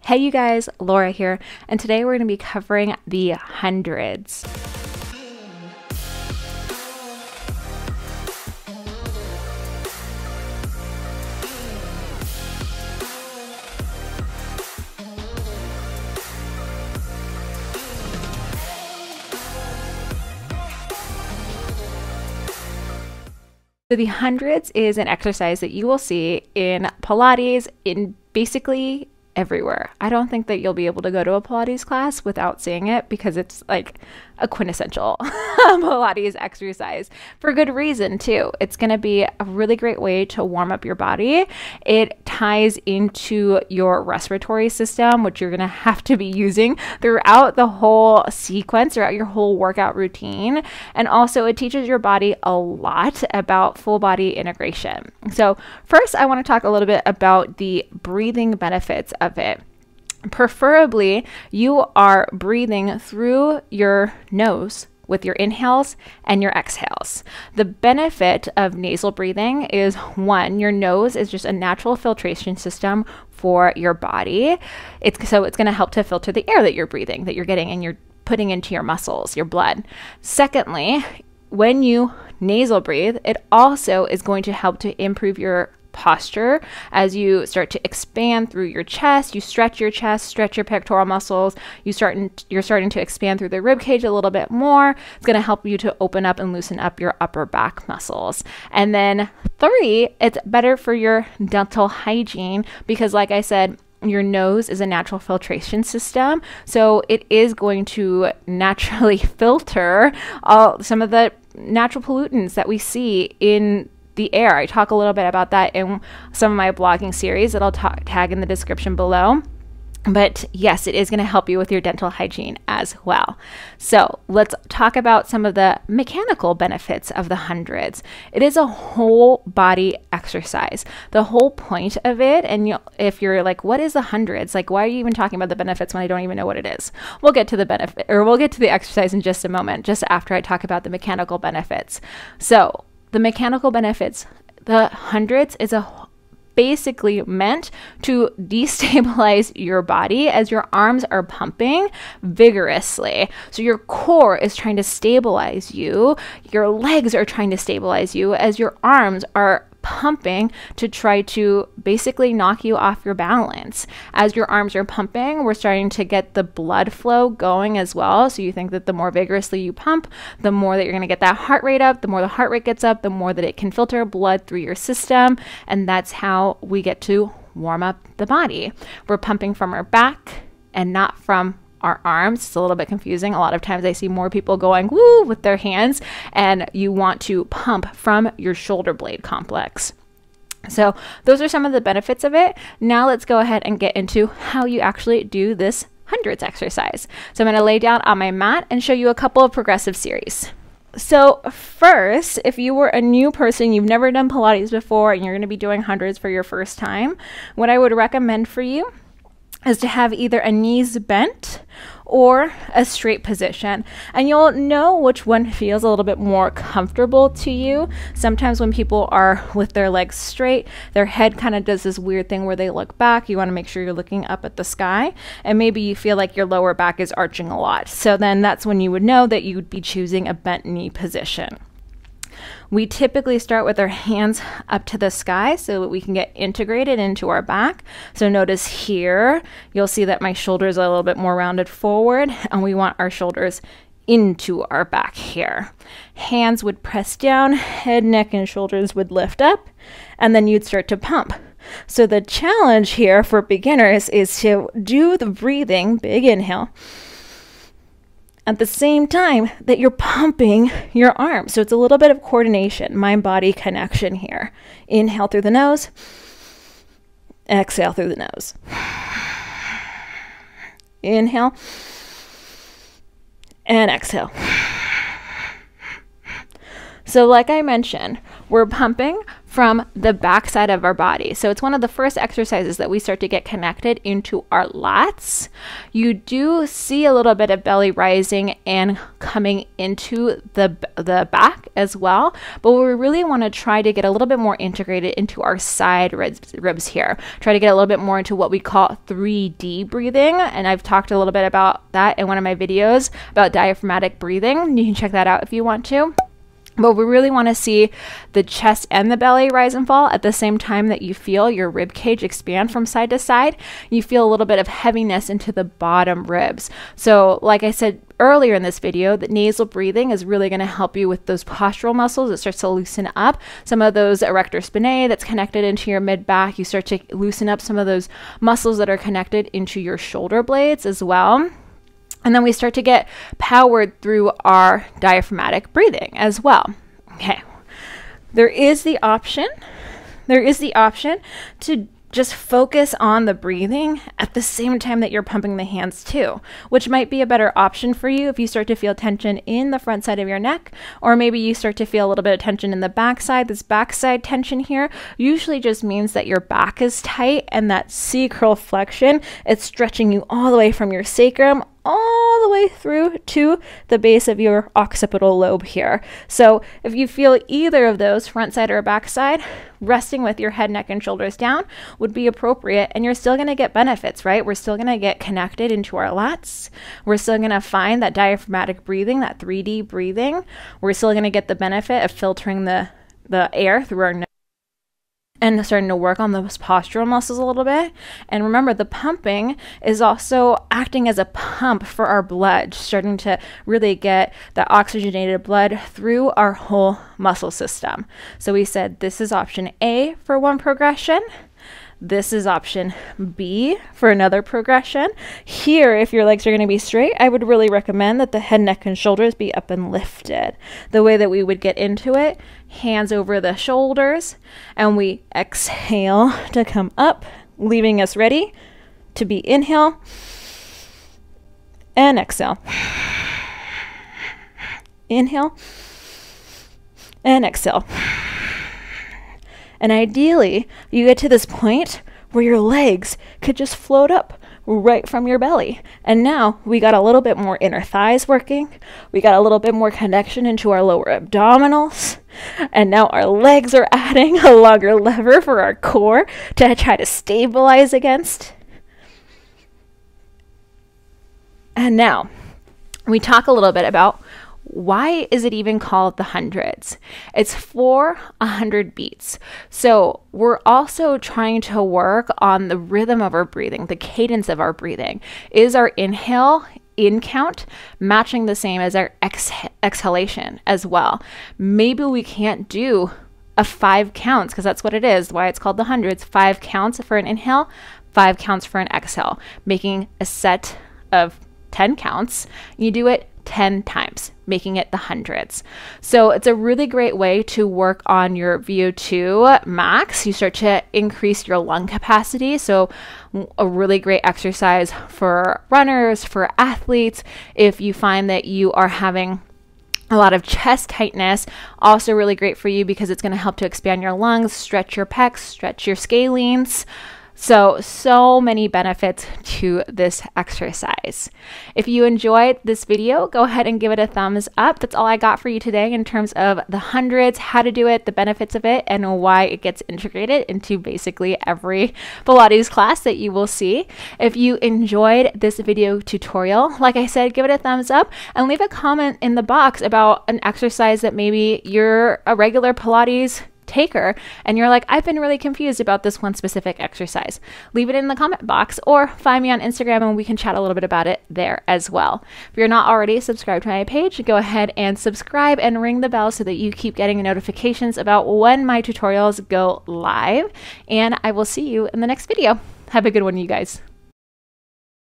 Hey you guys, Laura here, and today we're going to be covering the hundreds. So the hundreds is an exercise that you will see in Pilates in basically everywhere. I don't think that you'll be able to go to a Pilates class without seeing it because it's like a quintessential Pilates exercise for good reason too. It's going to be a really great way to warm up your body. It ties into your respiratory system, which you're going to have to be using throughout the whole sequence, throughout your whole workout routine. And also it teaches your body a lot about full body integration. So first, I want to talk a little bit about the breathing benefits of it. Preferably, you are breathing through your nose with your inhales and your exhales. The benefit of nasal breathing is one, your nose is just a natural filtration system for your body. It's going to help to filter the air that you're breathing, that you're getting and you're putting into your muscles, your blood. Secondly, when you nasal breathe, it also is going to help to improve your posture as you start to expand through your chest. You stretch your chest, stretch your pectoral muscles. You're starting to expand through the rib cage a little bit more. It's going to help you to open up and loosen up your upper back muscles. And then three, it's better for your dental hygiene because, like I said, your nose is a natural filtration system, so it is going to naturally filter some of the natural pollutants that we see in the air. I talk a little bit about that in some of my blogging series that I'll tag in the description below. But yes, it is going to help you with your dental hygiene as well. So let's talk about some of the mechanical benefits of the hundreds. It is a whole body exercise. The whole point of it, and if you're like, what is the hundreds? Like, why are you even talking about the benefits when I don't even know what it is? We'll get to the benefit, or we'll get to the exercise in just a moment, just after I talk about the mechanical benefits. So the mechanical benefits, the hundreds is basically meant to destabilize your body as your arms are pumping vigorously. So your core is trying to stabilize you. Your legs are trying to stabilize you as your arms are pumping to try to basically knock you off your balance. As your arms are pumping, we're starting to get the blood flow going as well. So you think that the more vigorously you pump, the more that you're going to get that heart rate up. The more the heart rate gets up, the more that it can filter blood through your system. And that's how we get to warm up the body. We're pumping from our back and not from our arms. It's a little bit confusing. A lot of times I see more people going woo with their hands, and you want to pump from your shoulder blade complex. So those are some of the benefits of it. Now let's go ahead and get into how you actually do this hundreds exercise. So I'm going to lay down on my mat and show you a couple of progressive series. So first, if you were a new person, you've never done Pilates before, and you're going to be doing hundreds for your first time, what I would recommend for you is to have either a knees bent or a straight position. And you'll know which one feels a little bit more comfortable to you. Sometimes when people are with their legs straight, their head kind of does this weird thing where they look back. You want to make sure you're looking up at the sky, and maybe you feel like your lower back is arching a lot. So then that's when you would know that you would be choosing a bent knee position. We typically start with our hands up to the sky so that we can get integrated into our back. So notice here, you'll see that my shoulders are a little bit more rounded forward, and we want our shoulders into our back here. Hands would press down, head, neck, and shoulders would lift up, and then you'd start to pump. So the challenge here for beginners is to do the breathing, big inhale, at the same time that you're pumping your arms. So it's a little bit of coordination, mind-body connection here. Inhale through the nose, exhale through the nose. Inhale and exhale. So like I mentioned, we're pumping from the backside of our body. So it's one of the first exercises that we start to get connected into our lats. You do see a little bit of belly rising and coming into the back as well, but we really want to try to get a little bit more integrated into our side ribs here. Try to get a little bit more into what we call 3D breathing, and I've talked a little bit about that in one of my videos about diaphragmatic breathing. You can check that out if you want to. But we really want to see the chest and the belly rise and fall at the same time that you feel your rib cage expand from side to side. You feel a little bit of heaviness into the bottom ribs. So like I said earlier in this video, that nasal breathing is really going to help you with those postural muscles. It starts to loosen up some of those erector spinae that's connected into your mid back. You start to loosen up some of those muscles that are connected into your shoulder blades as well. And then we start to get powered through our diaphragmatic breathing as well. Okay. There is the option to just focus on the breathing at the same time that you're pumping the hands too, which might be a better option for you if you start to feel tension in the front side of your neck, or maybe you start to feel a little bit of tension in the back side. This backside tension here usually just means that your back is tight, and that C-curl flexion, it's stretching you all the way from your sacrum all the way through to the base of your occipital lobe here. So if you feel either of those, front side or back side, resting with your head, neck, and shoulders down would be appropriate, and you're still going to get benefits, right? We're still going to get connected into our lats. We're still going to find that diaphragmatic breathing, that 3D breathing. We're still going to get the benefit of filtering the air through our nose and starting to work on those postural muscles a little bit. And remember, the pumping is also acting as a pump for our blood, starting to really get the oxygenated blood through our whole muscle system. So we said this is option A for one progression. This is option B for another progression. Here, if your legs are going to be straight, I would really recommend that the head, neck, and shoulders be up and lifted. The way that we would get into it, hands over the shoulders, and we exhale to come up, leaving us ready to be inhale and exhale. Inhale and exhale. And ideally, you get to this point where your legs could just float up right from your belly. And now we got a little bit more inner thighs working. We got a little bit more connection into our lower abdominals. And now our legs are adding a longer lever for our core to try to stabilize against. And now we talk a little bit about why is it even called the hundreds? It's for 100 beats. So we're also trying to work on the rhythm of our breathing, the cadence of our breathing. Is our inhale in count matching the same as our exhalation as well? Maybe we can't do a 5 counts, because that's what it is, why it's called the hundreds. 5 counts for an inhale, 5 counts for an exhale, making a set of 10 counts. You do it 10 times, making it the hundreds. So it's a really great way to work on your VO2 max. You start to increase your lung capacity. So a really great exercise for runners, for athletes. If you find that you are having a lot of chest tightness, also really great for you because it's going to help to expand your lungs, stretch your pecs, stretch your scalenes. So many benefits to this exercise. If you enjoyed this video, go ahead and give it a thumbs up. That's all I got for you today in terms of the hundreds, how to do it, the benefits of it, and why it gets integrated into basically every Pilates class that you will see. If you enjoyed this video tutorial, like I said, give it a thumbs up and leave a comment in the box about an exercise that maybe you're a regular Pilates taker and you're like, I've been really confused about this one specific exercise. Leave it in the comment box or find me on Instagram and we can chat a little bit about it there as well. If you're not already subscribed to my page, go ahead and subscribe and ring the bell so that you keep getting notifications about when my tutorials go live. And I will see you in the next video. Have a good one, you guys.